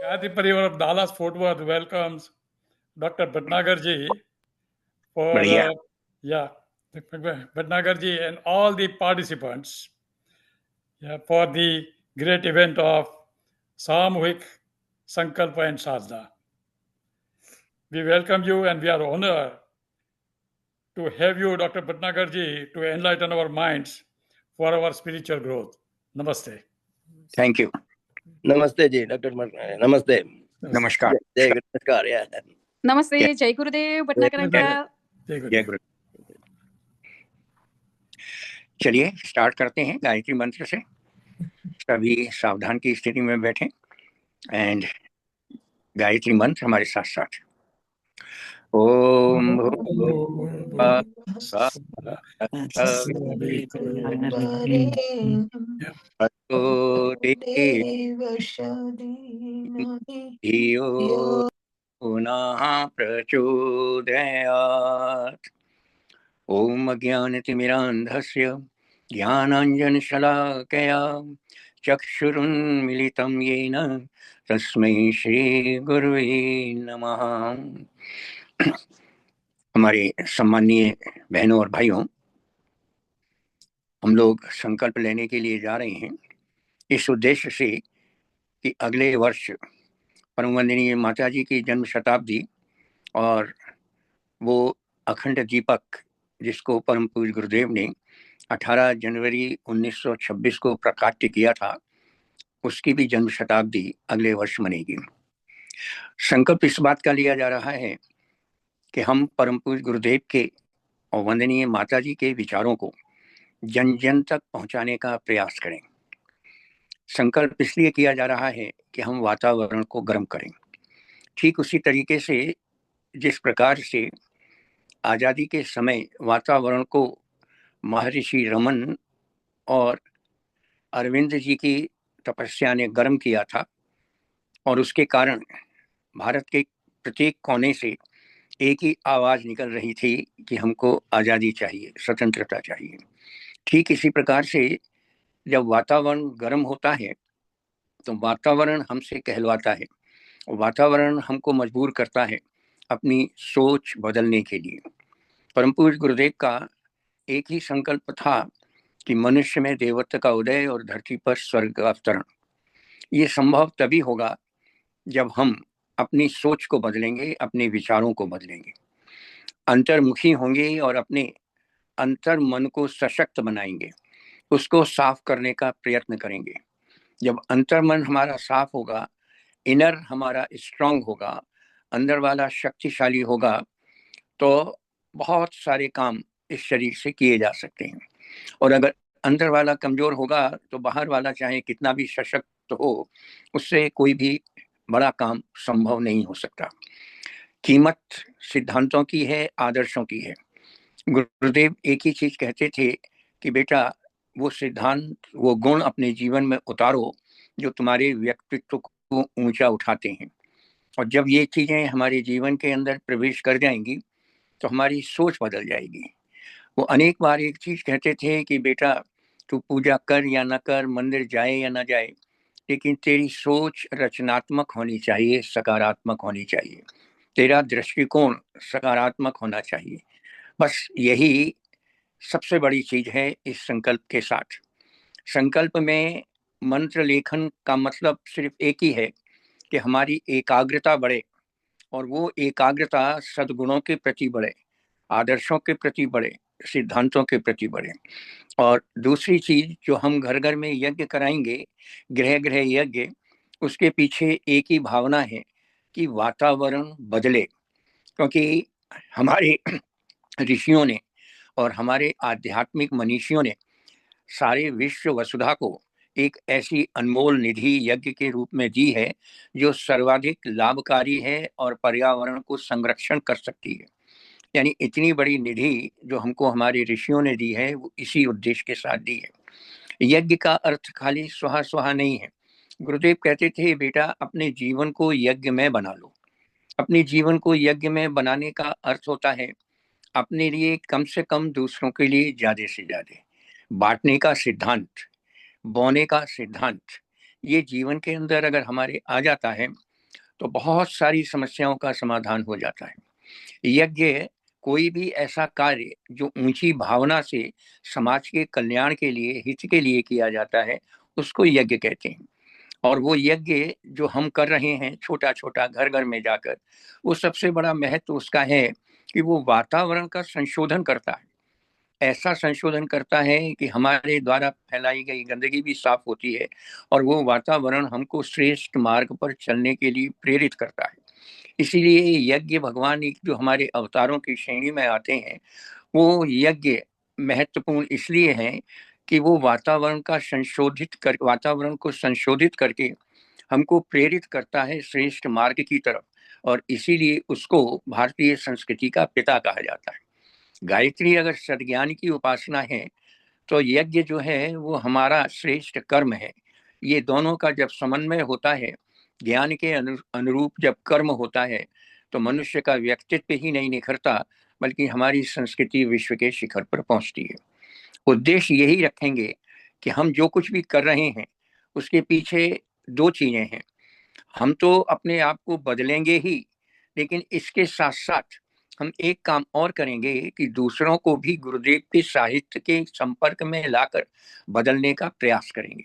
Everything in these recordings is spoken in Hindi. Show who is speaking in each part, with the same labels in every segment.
Speaker 1: Gayatri Parivar of Dallas Fort Worth welcomes Dr. Bhatnagar ji for
Speaker 2: बढ़िया।
Speaker 1: yeah, Bhatnagar ji and all the participants for the great event of Samhik Sankalpa and Sadhana. We welcome you and we are honored to have you, Dr. Bhatnagar ji, to enlighten our minds for our spiritual growth. Namaste.
Speaker 2: Thank you.
Speaker 3: नमस्ते जी डॉक्टर नमस्ते।
Speaker 2: नमस्कार।
Speaker 3: जय नमस्कार यार।
Speaker 4: नमस्ते, जय गुरुदेव भटनागर अंकल।
Speaker 2: जय गुरु। चलिए स्टार्ट करते हैं गायत्री मंत्र से। सभी सावधान की स्थिति में बैठें एंड गायत्री मंत्र हमारे साथ साथ। ओम धियो नः प्रचोदयात्। ओम अज्ञानतिमिरान्धस्य ज्ञानाञ्जनशलाकया चक्षुरुन्मिलितं येन तस्मै श्रीगुरुवे नमः। हमारे सम्माननीय बहनों और भाइयों, हम लोग संकल्प लेने के लिए जा रहे हैं इस उद्देश्य से कि अगले वर्ष परम वंदनीय माता जी की जन्म शताब्दी और वो अखंड दीपक जिसको परम पूज्य गुरुदेव ने 18 जनवरी 1926 को प्रकाशित किया था, उसकी भी जन्म शताब्दी अगले वर्ष मनेगी। संकल्प इस बात का लिया जा रहा है कि हम परम पूज्य गुरुदेव के और वंदनीय माता जी के विचारों को जन जन तक पहुंचाने का प्रयास करें। संकल्प इसलिए किया जा रहा है कि हम वातावरण को गर्म करें। ठीक उसी तरीके से जिस प्रकार से आज़ादी के समय वातावरण को महर्षि रमन और अरविंद जी की तपस्या ने गर्म किया था और उसके कारण भारत के प्रत्येक कोने से एक ही आवाज निकल रही थी कि हमको आज़ादी चाहिए, स्वतंत्रता चाहिए। ठीक इसी प्रकार से जब वातावरण गर्म होता है तो वातावरण हमसे कहलवाता है, वातावरण हमको मजबूर करता है अपनी सोच बदलने के लिए। परम पूज्य गुरुदेव का एक ही संकल्प था कि मनुष्य में देवत्व का उदय और धरती पर स्वर्ग का अवतरण। ये संभव तभी होगा जब हम अपनी सोच को बदलेंगे, अपने विचारों को बदलेंगे, अंतर्मुखी होंगे और अपने अंतर मन को सशक्त बनाएंगे, उसको साफ करने का प्रयत्न करेंगे। जब अंतर मन हमारा साफ होगा, इनर हमारा स्ट्रांग होगा, अंदर वाला शक्तिशाली होगा, तो बहुत सारे काम इस शरीर से किए जा सकते हैं। और अगर अंदर वाला कमजोर होगा तो बाहर वाला चाहे कितना भी सशक्त हो, उससे कोई भी बड़ा काम संभव नहीं हो सकता। कीमत सिद्धांतों की है, आदर्शों की है। गुरुदेव एक ही चीज कहते थे कि बेटा वो सिद्धांत, वो गुण अपने जीवन में उतारो जो तुम्हारे व्यक्तित्व को ऊंचा उठाते हैं। और जब ये चीजें हमारे जीवन के अंदर प्रवेश कर जाएंगी तो हमारी सोच बदल जाएगी। वो अनेक बार एक चीज कहते थे कि बेटा तू पूजा कर या न कर, मंदिर जाए या न जाए, लेकिन तेरी सोच रचनात्मक होनी चाहिए, सकारात्मक होनी चाहिए, तेरा दृष्टिकोण सकारात्मक होना चाहिए। बस यही सबसे बड़ी चीज है इस संकल्प के साथ। संकल्प में मंत्र लेखन का मतलब सिर्फ एक ही है कि हमारी एकाग्रता बढ़े, और वो एकाग्रता सद्गुणों के प्रति बढ़े, आदर्शों के प्रति बढ़े, सिद्धांतों के प्रति बढ़े। और दूसरी चीज जो हम घर घर में यज्ञ कराएंगे, गृह गृह यज्ञ, उसके पीछे एक ही भावना है कि वातावरण बदले। क्योंकि हमारे ऋषियों ने और हमारे आध्यात्मिक मनीषियों ने सारे विश्व वसुधा को एक ऐसी अनमोल निधि यज्ञ के रूप में दी है जो सर्वाधिक लाभकारी है और पर्यावरण को संरक्षण कर सकती है। यानी इतनी बड़ी निधि जो हमको हमारे ऋषियों ने दी है, वो इसी उद्देश्य के साथ दी है। यज्ञ का अर्थ खाली स्वाहा स्वाहा नहीं है। गुरुदेव कहते थे बेटा अपने जीवन को यज्ञ में बना लो। अपने जीवन को यज्ञ में बनाने का अर्थ होता है अपने लिए कम से कम, दूसरों के लिए ज्यादा से ज्यादा। बांटने का सिद्धांत, बोने का सिद्धांत, ये जीवन के अंदर अगर हमारे आ जाता है तो बहुत सारी समस्याओं का समाधान हो जाता है। यज्ञ कोई भी ऐसा कार्य जो ऊंची भावना से समाज के कल्याण के लिए, हित के लिए किया जाता है, उसको यज्ञ कहते हैं। और वो यज्ञ जो हम कर रहे हैं छोटा छोटा घर घर में जाकर, वो सबसे बड़ा महत्व उसका है कि वो वातावरण का संशोधन करता है। ऐसा संशोधन करता है कि हमारे द्वारा फैलाई गई गंदगी भी साफ होती है और वो वातावरण हमको श्रेष्ठ मार्ग पर चलने के लिए प्रेरित करता है। इसीलिए यज्ञ भगवान जो हमारे अवतारों की श्रेणी में आते हैं, वो यज्ञ महत्वपूर्ण इसलिए है कि वो वातावरण को संशोधित करके हमको प्रेरित करता है श्रेष्ठ मार्ग की तरफ। और इसीलिए उसको भारतीय संस्कृति का पिता कहा जाता है। गायत्री अगर सद्ज्ञान की उपासना है, तो यज्ञ जो है वो हमारा श्रेष्ठ कर्म है। ये दोनों का जब समन्वय होता है, ज्ञान के अनुरूप जब कर्म होता है, तो मनुष्य का व्यक्तित्व ही नहीं निखरता, बल्कि हमारी संस्कृति विश्व के शिखर पर पहुंचती है। उद्देश्य यही रखेंगे कि हम जो कुछ भी कर रहे हैं उसके पीछे दो चीजें हैं। हम तो अपने आप को बदलेंगे ही, लेकिन इसके साथ साथ हम एक काम और करेंगे कि दूसरों को भी गुरुदेव के साहित्य के संपर्क में लाकर बदलने का प्रयास करेंगे।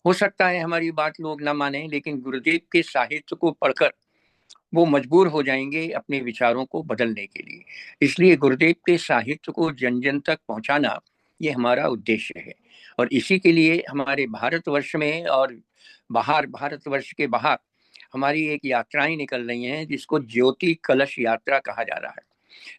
Speaker 2: हो सकता है हमारी बात लोग ना माने, लेकिन गुरुदेव के साहित्य को पढ़कर वो मजबूर हो जाएंगे अपने विचारों को बदलने के लिए। इसलिए गुरुदेव के साहित्य को जन जन तक पहुंचाना ये हमारा उद्देश्य है। और इसी के लिए हमारे भारतवर्ष में और भारतवर्ष के बाहर हमारी एक यात्राएं निकल रही हैं, जिसको ज्योति कलश यात्रा कहा जा रहा है।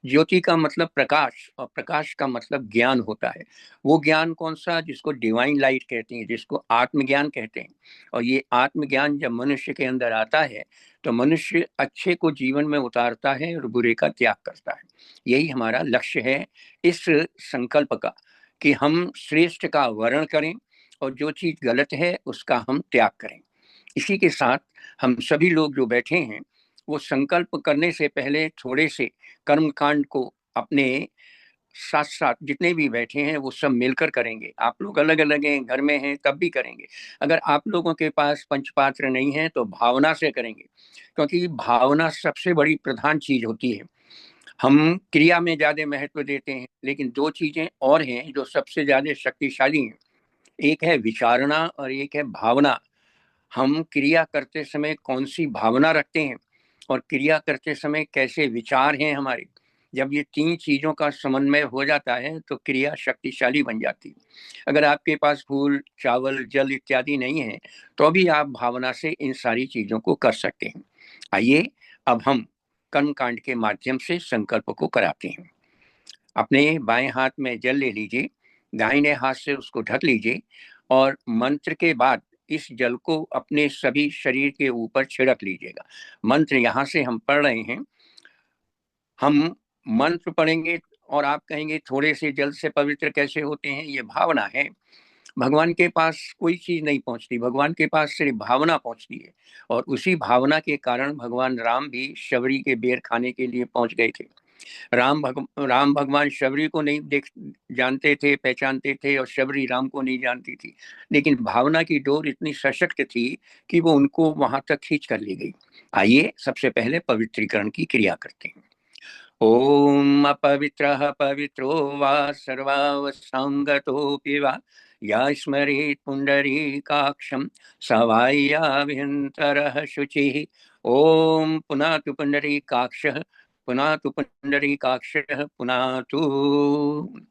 Speaker 2: ज्योति का मतलब प्रकाश और प्रकाश का मतलब ज्ञान होता है। वो ज्ञान कौन सा? जिसको डिवाइन लाइट कहते हैं, जिसको आत्मज्ञान कहते हैं। और ये आत्मज्ञान जब मनुष्य के अंदर आता है, तो मनुष्य अच्छे को जीवन में उतारता है और बुरे का त्याग करता है। यही हमारा लक्ष्य है इस संकल्प का, कि हम श्रेष्ठ का वर्ण करें और जो चीज गलत है उसका हम त्याग करें। इसी के साथ हम सभी लोग जो बैठे हैं, वो संकल्प करने से पहले थोड़े से कर्मकांड को अपने साथ साथ जितने भी बैठे हैं वो सब मिलकर करेंगे। आप लोग अलग अलग हैं, घर में हैं, तब भी करेंगे। अगर आप लोगों के पास पंचपात्र नहीं है तो भावना से करेंगे, क्योंकि भावना सबसे बड़ी प्रधान चीज होती है। हम क्रिया में ज्यादा महत्व देते हैं, लेकिन दो चीजें और हैं जो सबसे ज्यादा शक्तिशाली हैं। एक है विचारणा और एक है भावना। हम क्रिया करते समय कौन सी भावना रखते हैं और क्रिया करते समय कैसे विचार हैं हमारे, जब ये तीन चीजों का समन्वय हो जाता है तो क्रिया शक्तिशाली बन जाती है। अगर आपके पास फूल, चावल, जल इत्यादि नहीं है, तो भी आप भावना से इन सारी चीजों को कर सकते हैं। आइए अब हम कर्मकांड के माध्यम से संकल्प को कराते हैं। अपने बाएं हाथ में जल ले लीजिए, दाहिने हाथ से उसको ढक लीजिए और मंत्र के बाद इस जल को अपने सभी शरीर के ऊपर छिड़क लीजिएगा। मंत्र यहाँ से हम पढ़ रहे हैं। हम मंत्र पढ़ेंगे और आप कहेंगे थोड़े से जल से पवित्र कैसे होते हैं? ये भावना है। भगवान के पास कोई चीज नहीं पहुंचती, भगवान के पास सिर्फ भावना पहुंचती है। और उसी भावना के कारण भगवान राम भी शबरी के बेर खाने के लिए पहुंच गए थे। राम भगवान शबरी को नहीं जानते थे, पहचानते थे, और शबरी राम को नहीं जानती थी। लेकिन भावना की डोर इतनी सशक्त थी कि वो उनको वहां तक खींच कर ले गई। आइए सबसे पहले पवित्रीकरण की क्रिया करते हैं। ओम अपवित्रः पवित्रो वा सर्वावसंगतोऽपि वा या स्मरेत् पुण्डरीकाक्षं सवाय्याभ्यन्तरः शुचिः। ओम पुनातु पुण्डरीकाक्षः, पुनातु पुण्डरीकाक्षः, पुनातु।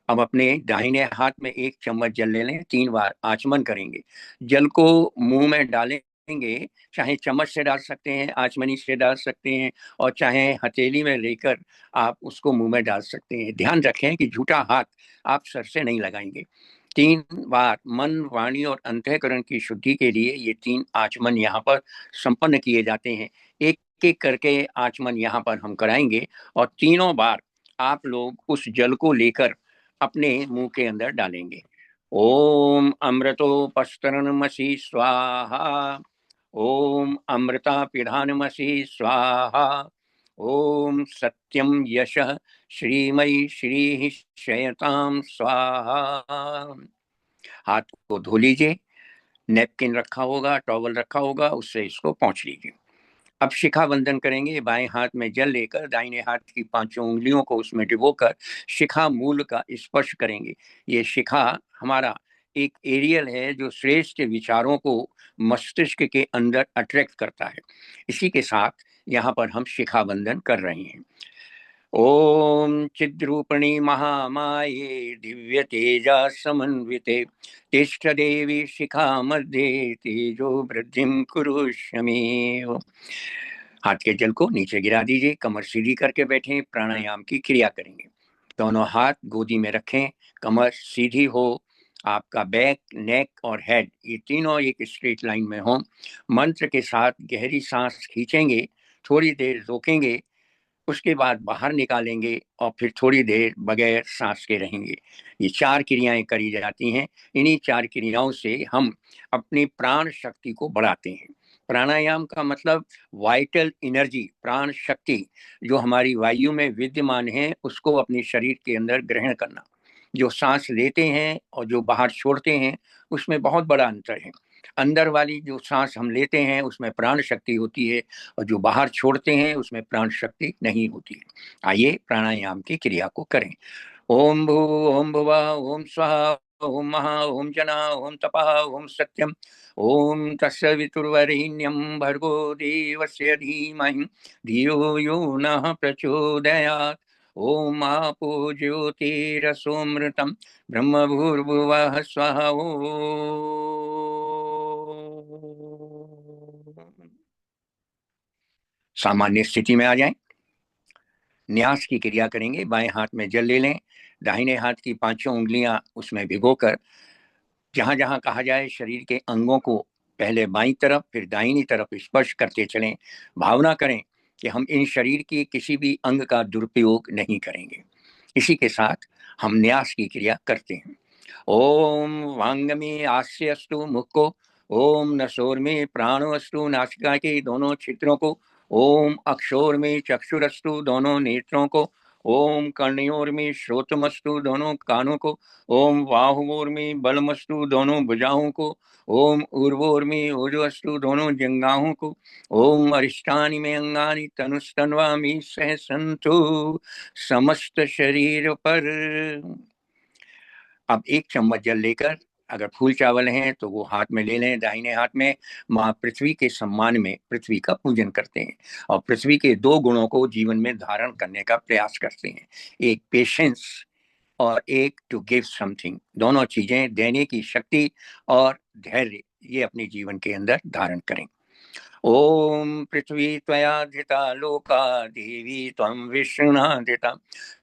Speaker 2: अब अपने दाहिने हाथ में एक चम्मच जल ले लें, 3 बार आचमन करेंगे। जल को मुंह में डालेंगे, चाहे चम्मच से डाल सकते हैं, आचमनी से डाल सकते हैं, और चाहे हथेली में लेकर आप उसको मुंह में डाल सकते हैं। ध्यान रखें कि झूठा हाथ आप सर से नहीं लगाएंगे। 3 बार मन, वाणी और अंतःकरण की शुद्धि के लिए ये 3 आचमन यहाँ पर संपन्न किए जाते हैं। एक एक करके आचमन यहाँ पर हम कराएंगे और तीनों बार आप लोग उस जल को लेकर अपने मुंह के अंदर डालेंगे। ओम अमृतोपस्तरणमसि स्वाहा, ओम अमृता पिधानमसि स्वाहा, ओम सत्यम यशः श्रीमयी श्री शयताम स्वाहा। हाथ को धो लीजिए, नैपकिन रखा होगा, टॉवल रखा होगा, उससे इसको पोंछ लीजिए। अब शिखा बंधन करेंगे। बाएं हाथ में जल लेकर दाहिने हाथ की 5 उंगलियों को उसमें डुबोकर शिखा मूल का स्पर्श करेंगे। ये शिखा हमारा एक एरियल है जो श्रेष्ठ विचारों को मस्तिष्क के अंदर अट्रैक्ट करता है। इसी के साथ यहाँ पर हम शिखा बंधन कर रहे हैं। ओम चिद्रूपिणी महामाये दिव्य तेजा समन्विते तिष्ठ देवी शिखा मध्ये तेजो वृद्धिं कुरुष्यमे। हाथ के जल को नीचे गिरा दीजिए, कमर सीधी करके बैठें, प्राणायाम की क्रिया करेंगे। दोनों हाथ गोदी में रखें, कमर सीधी हो, आपका बैक, नेक और हेड ये तीनों एक स्ट्रेट लाइन में हो। मंत्र के साथ गहरी सांस खींचेंगे, थोड़ी देर रोकेंगे, उसके बाद बाहर निकालेंगे और फिर थोड़ी देर बगैर सांस के रहेंगे। ये 4 क्रियाएं करी जाती हैं। इन्हीं 4 क्रियाओं से हम अपनी प्राण शक्ति को बढ़ाते हैं। प्राणायाम का मतलब वाइटल एनर्जी, प्राण शक्ति जो हमारी वायु में विद्यमान है उसको अपने शरीर के अंदर ग्रहण करना। जो सांस लेते हैं और जो बाहर छोड़ते हैं उसमें बहुत बड़ा अंतर है। अंदर वाली जो सांस हम लेते हैं उसमें प्राण शक्ति होती है और जो बाहर छोड़ते हैं उसमें प्राण शक्ति नहीं होती है। आइए प्राणायाम की क्रिया को करें। ओम भू ओम भुवः ओम स्वः ओम महा ओम जना ओम तपः ओम सत्यम ओम तस्य वितुर्वरेण्यं भर्गो देवस्य धीमहि धियो यो नः प्रचोदयात्। ओम आपो ज्योतिरसोमृतं ब्रह्म भूर्भुवः स्वः। सामान्य स्थिति में आ जाएं। न्यास की क्रिया करेंगे। बाएं हाथ में जल ले लें, दाहिने हाथ की 5 उंगलियां उसमें भिगोकर जहां जहां कहा जाए शरीर के अंगों को पहले बाईं तरफ फिर दाहिनी तरफ स्पर्श करते चलें। भावना करें कि हम इन शरीर के किसी भी अंग का दुरुपयोग नहीं करेंगे। इसी के साथ हम न्यास की क्रिया करते हैं। ओम वांग में आस्य अस्तु मुख को, ओम नसोर में प्राणो अस्तु नासिका के दोनों छिद्रों को, ओम अक्षोर में चक्षुरस्तु दोनों नेत्रों को, ओम कर्णयोर में श्रोतमस्तु दोनों कानों को, ओम बाहुओर में बलमस्तु दोनों भुजाओं को, ओम ऊर्वोर में ओजोस्तु दोनों जंगाहों को, ओम अरिष्टानि में अंगानि तनुस्तन्वामि सह संतु समस्त शरीर पर। अब 1 चम्मच जल लेकर, अगर फूल चावल हैं तो वो हाथ में ले लें। दाहिने हाथ में माँ पृथ्वी के सम्मान में पृथ्वी का पूजन करते हैं और पृथ्वी के 2 गुणों को जीवन में धारण करने का प्रयास करते हैं, एक पेशेंस और एक टू गिव समथिंग। दोनों चीजें, देने की शक्ति और धैर्य, ये अपने जीवन के अंदर धारण करें। ओम पृथ्वी त्वया धृता लोका देवी त्वं विष्णुना धृता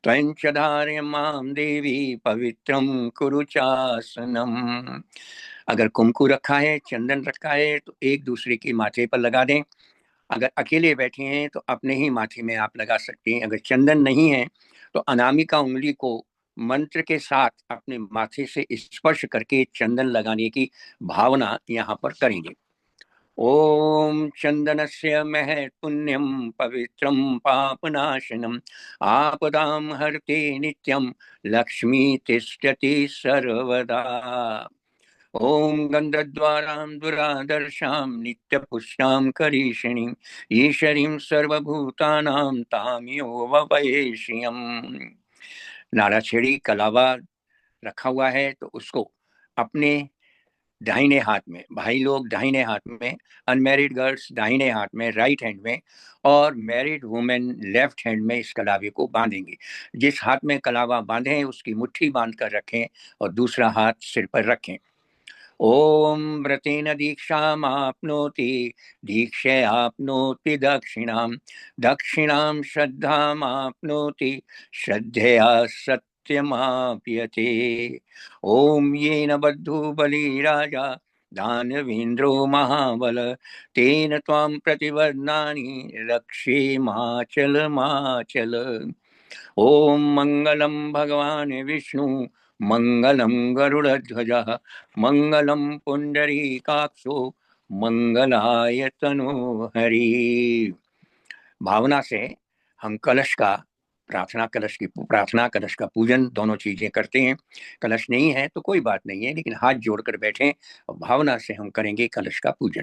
Speaker 2: त्वं च धारयमां देवी पवित्रं कुरु चासनम। अगर कुमकुम रखा है, चंदन रखा है तो एक दूसरे के माथे पर लगा दें। अगर अकेले बैठे हैं तो अपने ही माथे में आप लगा सकते हैं। अगर चंदन नहीं है तो अनामिका उंगली को मंत्र के साथ अपने माथे से स्पर्श करके चंदन लगाने की भावना यहाँ पर करेंगे। ओम चंदनस्य महत् पुण्यं पवित्रं पापनाशनम् आपदां हरते नित्यं लक्ष्मी तिष्ठति सर्वदा। ओम गंधद्वारां दुरादर्शां नित्यपुष्टां करीषिणीं ईश्वरीं सर्वभूतानां तामियो वपयेष्यम्। नारा छेड़ी कलावा रखा हुआ है तो उसको अपने दाहिने हाथ में, भाई लोग दाहिने हाथ में, अनमैरिड गर्ल्स दाहिने हाथ में राइट हैंड में, और मैरिड वुमेन लेफ्ट हैंड में इस कलावे को बांधेंगे। जिस हाथ में कलावा बांधे उसकी मुट्ठी बांध कर रखें और दूसरा हाथ सिर पर रखें। ओम व्रतेन दीक्षामाप्नोति दीक्षयाप्नोति दक्षिणां दक्षिणां श्रद्धामाप्नोति श्रद्धया सत्यमाप्यते। ओम येन बद्धो बलिराजा दानवेन्द्रो महाबल तेन त्वां प्रतिबध्नानि रक्षेमाचलमाचल। ओम मंगलम भगवान विष्णु मंगलम गरुड़ध्वजः मंगलम पुंडरीकाक्षो मंगलाय तनोहरि। भावना से हम कलश का प्रार्थना कलश का पूजन दोनों चीजें करते हैं। कलश नहीं है तो कोई बात नहीं है, लेकिन हाथ जोड़कर बैठें और भावना से हम करेंगे कलश का पूजन।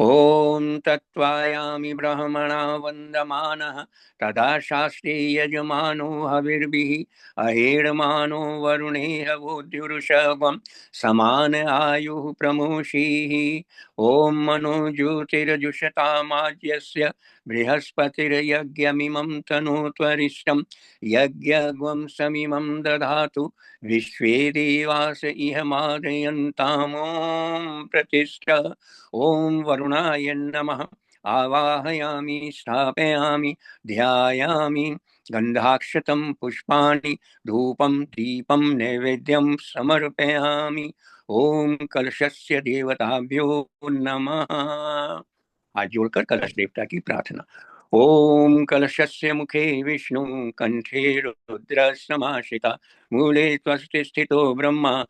Speaker 2: ॐ तत्त्वायामि ब्रह्मणा वन्दमानः तदा शास्त्रे यजमानो हविर्भिः अहेडमानो वरुणेरवोद्युरुषभं समान आयुः प्रमोषीः। ॐ मनो ज्योतिरजुषतामाज्यस्य बृहस्पतिर्यज्ञमिमं तनोत्वरिष्टं यज्ञग्वं समिमं दधातु विश्वे देवास इह मादयन्तामो प्रतिष्ठ। ओम वरुणाय नमः। आवाहयामि स्थापयामि ध्यायामि गंधाक्षतं पुष्पाणि धूपं दीपं नैवेद्यं समर्पयामि। ओम कलशस्य देवताभ्यो नमः। हाथ जोड़कर कलश देवता की प्रार्थना। ओम कलशस्य मुखे विष्णु कंठे रुद्र समाश्रिता मूले त्वष्टि स्थितो ब्रह्मा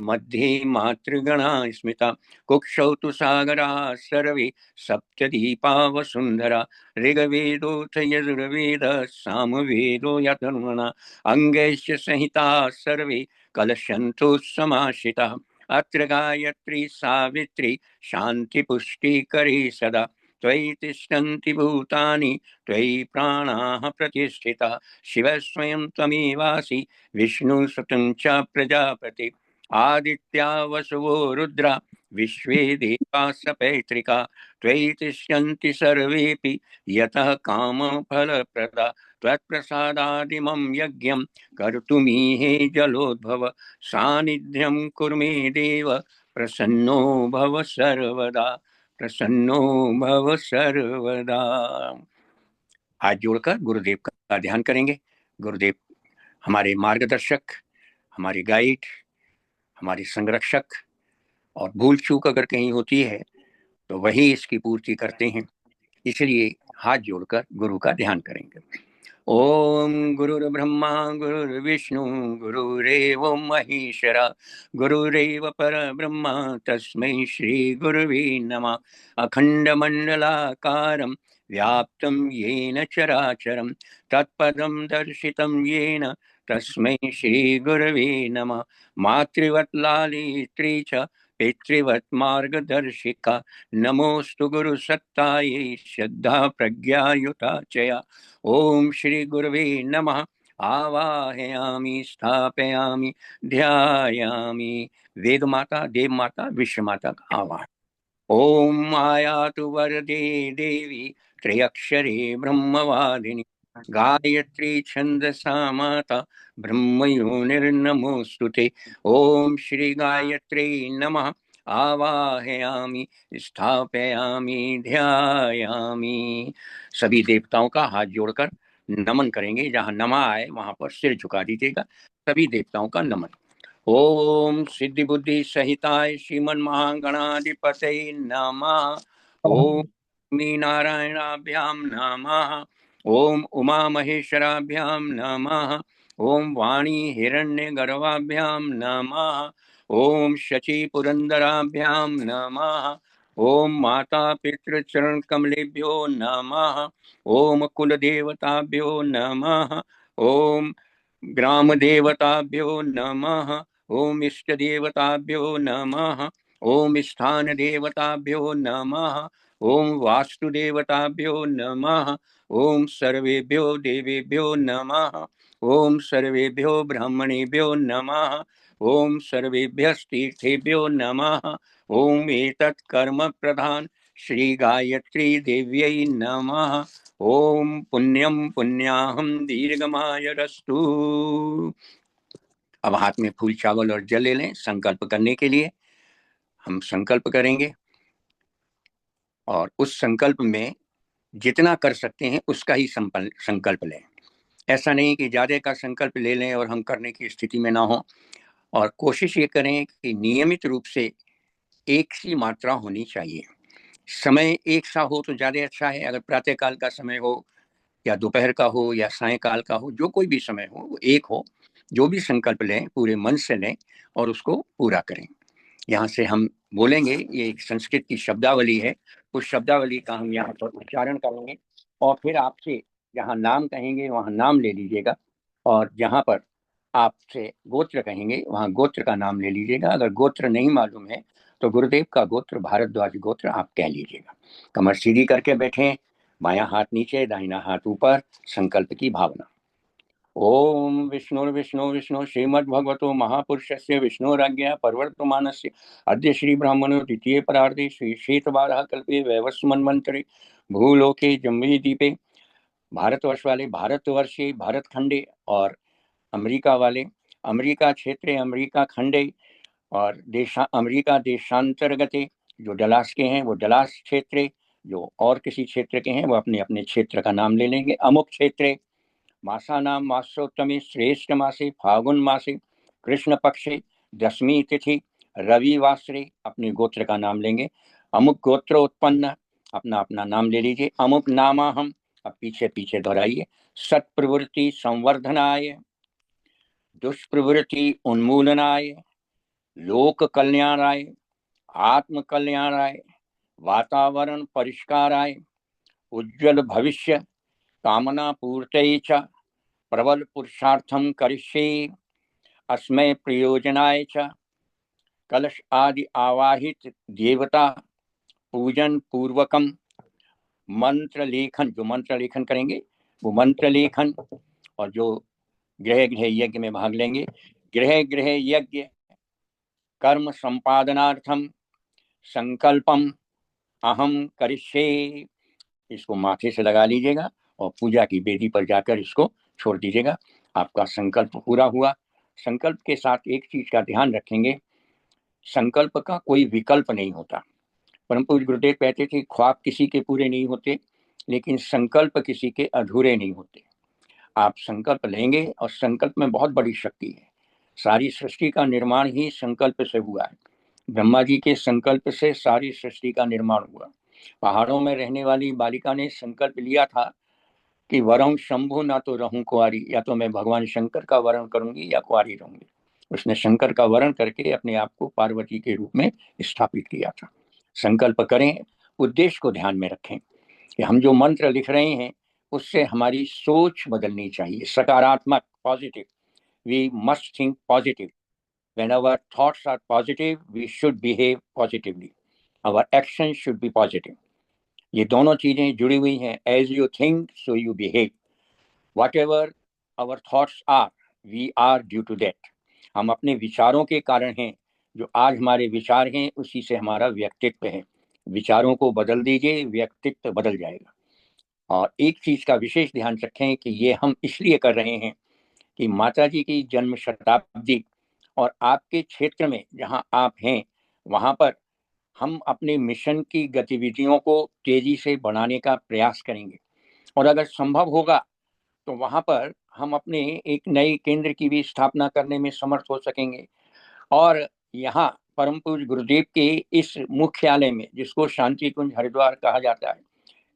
Speaker 2: मध्ये मातृगणा स्मिता कुक्षौ तु सागरा सर्वे सप्तदीपा वसुन्धरा ऋग्वेदोऽथ यजुर्वेदः सामवेदो यतन्वना अङ्गैश्च संहिता सर्वे कलशन्तु समाश्रिताः अत्र गायत्री सावित्री शान्तिपुष्टिकरी सदा त्वयि तिष्ठन्ति भूतानि त्वयि प्राणाः प्रतिष्ठिताः शिवः स्वयं त्वमेवासि विष्णुसुतं च प्रजापति आदित्या वसवो रुद्रा विश्वे देवा सपैत्रिका त्वयि तिष्ठन्ति सर्वेऽपि यतः कामफलप्रदा त्वत्प्रसादादिमं यज्ञं कर्तुमीहे जलोद्भव सानिध्यं कुर्मे देव प्रसन्नो भव सर्वदा प्रसन्नो भव सर्वदा। हाथ जोड़कर गुरुदेव का ध्यान करेंगे। गुरुदेव हमारे मार्गदर्शक, हमारे गाइड, हमारे संरक्षक, और भूल चूक अगर कहीं होती है तो वही इसकी पूर्ति करते हैं। इसलिए हाथ जोड़कर गुरु का ध्यान करेंगे। ओम गुरुर्ब्रह्मा गुरुर्विष्णु गुरुरेव महेश्वरा गुरुरेव परब्रह्म तस्मै श्री गुरुवे नमः। अखंडमंडलाकारं व्याप्तं येन चराचरं तत्पदं दर्शितं येन तस्मै श्री गुरुवे नमः। मातृवत् लालित्री च पितृवत् मार्गदर्शिका नमोस्तु गुरुसत्तायै श्रद्धा प्रज्ञायुता चया। ओम श्री गुरुवे नमः। आवाहयामि स्थापयामि ध्यायामि। वेद माता देव माता विश्व माता का आवाहन। ओम आयातु वरदे देवी त्रयक्षरे ब्रह्मवादिनी गायत्री छंदसा माता ब्रह्मयोनिर्नमोस्तुते। ओम श्री गायत्री नमः। आवाहयामि स्थापयामि ध्यायामि। सभी देवताओं का हाथ जोड़कर नमन करेंगे। जहां नमा आए वहां पर सिर झुका दीजिएगा। सभी देवताओं का नमन। ओम सिद्धि बुद्धि सहिताय श्रीमन महागणाधिपतये नमः। ओम नारायणाभ्याम नमः। ओम उमा महेश्वराभ्याम नमः। ओम वाणी हिरण्य गर्भाभ्याम नमः। ओम शची पुरंदराभ्याम नमः। ओम माता पितृ चरण कमलेभ्यो नमः। ओम कुल देवताभ्यो नमः। ओम ग्राम देवताभ्यो नमः। ओम इष्ट देवताभ्यो नमः। ओम स्थान देवताभ्यो नमः। ओम वास्तु देवताभ्यो नमः। ओम सर्वेभ्यो देवेभ्यो नमः। ओम सर्वेभ्यो ब्राह्मणेभ्यो नमः। ओम सर्वेभ्यस्तीर्थेभ्यो नमः। ओम एतत् कर्म प्रधान श्री गायत्री देव्यै नमः। ओम पुण्यम पुण्याहम दीर्घमायरस्तु। अब हाथ में फूल चावल और जल ले लें। संकल्प करने के लिए हम संकल्प करेंगे और उस संकल्प में जितना कर सकते हैं उसका ही संकल्प लें। ऐसा नहीं कि ज्यादा का संकल्प ले लें और हम करने की स्थिति में ना हो। और कोशिश ये करें कि नियमित रूप से एक सी मात्रा होनी चाहिए। समय एक सा हो तो ज्यादा अच्छा है। अगर प्रातःकाल का समय हो या दोपहर का हो या सायंकाल का हो, जो कोई भी समय हो वो एक हो। जो भी संकल्प लें पूरे मन से लें और उसको पूरा करें। यहाँ से हम बोलेंगे, ये एक संस्कृत की शब्दावली है, उस शब्दावली का हम यहाँ पर उच्चारण करेंगे और फिर आपसे जहाँ नाम कहेंगे वहाँ नाम ले लीजिएगा और जहाँ पर आपसे गोत्र कहेंगे वहाँ गोत्र का नाम ले लीजिएगा। अगर गोत्र नहीं मालूम है तो गुरुदेव का गोत्र भारद्वाज गोत्र आप कह लीजिएगा। कमर सीधी करके बैठे, बायां हाथ नीचे, दाहिना हाथ ऊपर, संकल्प की भावना। ओम विष्णु विष्णु श्रीमद्भगवतो महापुरुषस्य विष्णुराज्ञया प्रवर्तमानस्य अद्य श्री ब्राह्मणो द्वितीय परार्धे श्री श्वेतवाराह कल्पे वैवस्वन्वन्तरे भूलोके जम्बी द्वीपे, भारतवर्ष वाले भारतवर्षे भारत खंडे और अमेरिका वाले अमेरिका क्षेत्रे अमेरिका खंडे और अमेरिका देशांतर्गते, जो डलास के हैं वो डलास क्षेत्रे, जो और किसी क्षेत्र के हैं वो अपने अपने क्षेत्र का नाम ले लेंगे। अमुक क्षेत्रे मासानाम मासोत्तमे श्रेष्ठ मासे फागुन मासे कृष्ण पक्षे दशमी तिथि रविवासरे अपने गोत्र का नाम लेंगे। अमुक गोत्र उत्पन्न, अपना अपना नाम ले लीजिए। अमुक नामा हम, अब पीछे पीछे दोहराइए। सत्प्रवृत्ति संवर्धनाय, दुष्प्रवृत्ति उन्मूलनाय, लोक कल्याणाय, आत्म कल्याणाय, वातावरण परिष्काराय, उज्जवल भविष्य कामना पूर्तये च प्रबल पुरुषार्थम करिष्ये, अस्मै प्रयोजनाय च कलश आदि आवाहित देवता पूजन पूर्वकम मंत्र लेखन, जो मंत्र लेखन करेंगे वो मंत्र लेखन, और जो गृह गृह यज्ञ में भाग लेंगे, गृह गृह यज्ञ कर्म संपादनार्थम संकल्पम अहम करिष्ये, इसको माथे से लगा लीजिएगा और पूजा की वेदी पर जाकर इसको छोड़ दीजिएगा। आपका संकल्प पूरा हुआ। संकल्प के साथ एक चीज का ध्यान रखेंगे, संकल्प का कोई विकल्प नहीं होता। परम पूज्य गुरुदेव कहते थे ख्वाब किसी के पूरे नहीं होते, लेकिन संकल्प किसी के अधूरे नहीं होते। आप संकल्प लेंगे और संकल्प में बहुत बड़ी शक्ति है। सारी सृष्टि का निर्माण ही संकल्प से हुआ है। ब्रह्मा जी के संकल्प से सारी सृष्टि का निर्माण हुआ। पहाड़ों में रहने वाली बालिका ने संकल्प लिया था कि वरम शंभु, ना तो रहूं कुंवारी, या तो मैं भगवान शंकर का वरण करूंगी या कुंवारी रहूंगी। उसने शंकर का वरण करके अपने आप को पार्वती के रूप में स्थापित किया था। संकल्प करें, उद्देश्य को ध्यान में रखें कि हम जो मंत्र लिख रहे हैं उससे हमारी सोच बदलनी चाहिए, सकारात्मक, positive. We must think positive. When our thoughts are positive, we should behave positively. Our actions should be positive. ये दोनों चीजें जुड़ी हुई हैं। As you think, so you behave. Whatever our thoughts are, we are due to that. हम अपने विचारों के कारण हैं। जो आज हमारे विचार हैं उसी से हमारा व्यक्तित्व है। विचारों को बदल दीजिए, व्यक्तित्व बदल जाएगा। और एक चीज का विशेष ध्यान रखें कि ये हम इसलिए कर रहे हैं कि माता जी की जन्म शताब्दी और आपके क्षेत्र में जहां आप हैं वहां पर हम अपने मिशन की गतिविधियों को तेजी से बढ़ाने का प्रयास करेंगे। और अगर संभव होगा तो वहां पर हम अपने एक नए केंद्र की भी स्थापना करने में समर्थ हो सकेंगे। और यहाँ परम पूज्य गुरुदेव के इस मुख्यालय में, जिसको शांति कुंज हरिद्वार कहा जाता है,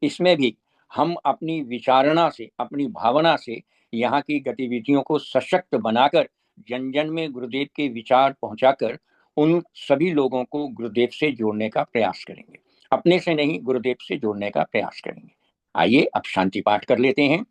Speaker 2: इसमें भी हम अपनी विचारणा से, अपनी भावना से यहाँ की गतिविधियों को सशक्त बनाकर जन जन में गुरुदेव के विचार पहुंचाकर उन सभी लोगों को गुरुदेव से जोड़ने का प्रयास करेंगे। अपने से नहीं, गुरुदेव से जोड़ने का प्रयास करेंगे। आइए अब शांति पाठ कर लेते हैं।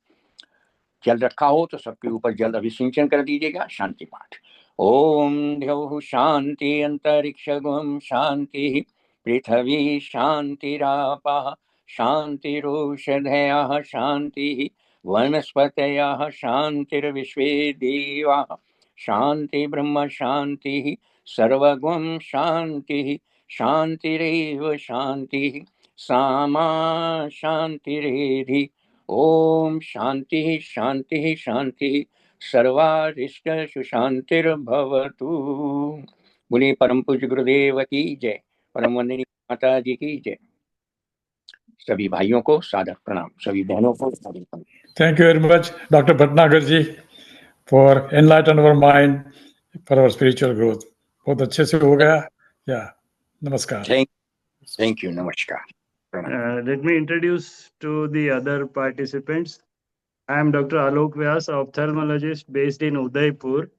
Speaker 2: जल रखा हो तो सबके ऊपर जल अभिसिंचन कर दीजिएगा। शांति पाठ। ओम द्यौः शांति अंतरिक्षगुम शांति पृथ्वी शांतिरापः शांतिरोषधयः शांति वनस्पतयः शांतिर्विश्वे देवाः शांति ब्रह्म शांति सर्वगुण शांति शांतिरेव शांति सामा शांतिरेधि। ओम शांति शांति शांति सर्वारिष्ट सुशांतिर्भवतु। बोलिए परम पूज्य गुरुदेव की जय। परम वंदनीय माता जी की जय। सभी भाइयों को सादर प्रणाम, सभी बहनों को सादर प्रणाम।
Speaker 1: Thank you very much, Dr. Bhatnagar ji, for enlightening our mind for our spiritual growth. बहुत अच्छे से हो गया। या नमस्कार।
Speaker 2: Thank you. Namaskar.
Speaker 5: Let me introduce to the other participants. I am Dr. Alok Vyas, ophthalmologist based in Udaipur,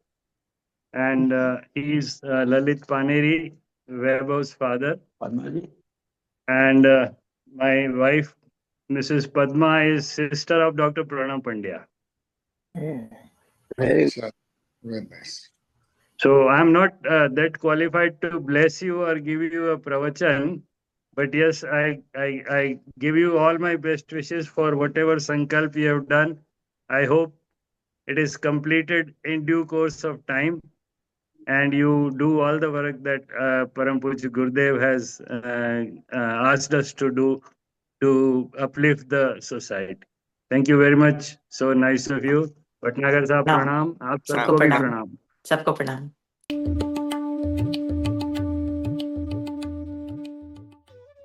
Speaker 5: and he is Lalit Paneri, Vaibhav's father. And my wife, Mrs. Padma, is sister of Dr. Pranam Pandya.
Speaker 2: Very good. Very nice.
Speaker 5: So I'm not that qualified to bless you or give you a pravachan, but yes, I give you all my best wishes for whatever sankalp you have done. I hope it is completed in due course of time, and you do all the work that Param Pujya Gurudev has asked us to do to uplift the society. Thank you very much. So nice of you. Bhatnagar साहब
Speaker 6: प्रणाम।
Speaker 5: प्रणाम, आप
Speaker 6: सबको
Speaker 5: सबको भी
Speaker 6: प्रणाम।
Speaker 5: प्रणाम।
Speaker 6: सबको प्रणाम।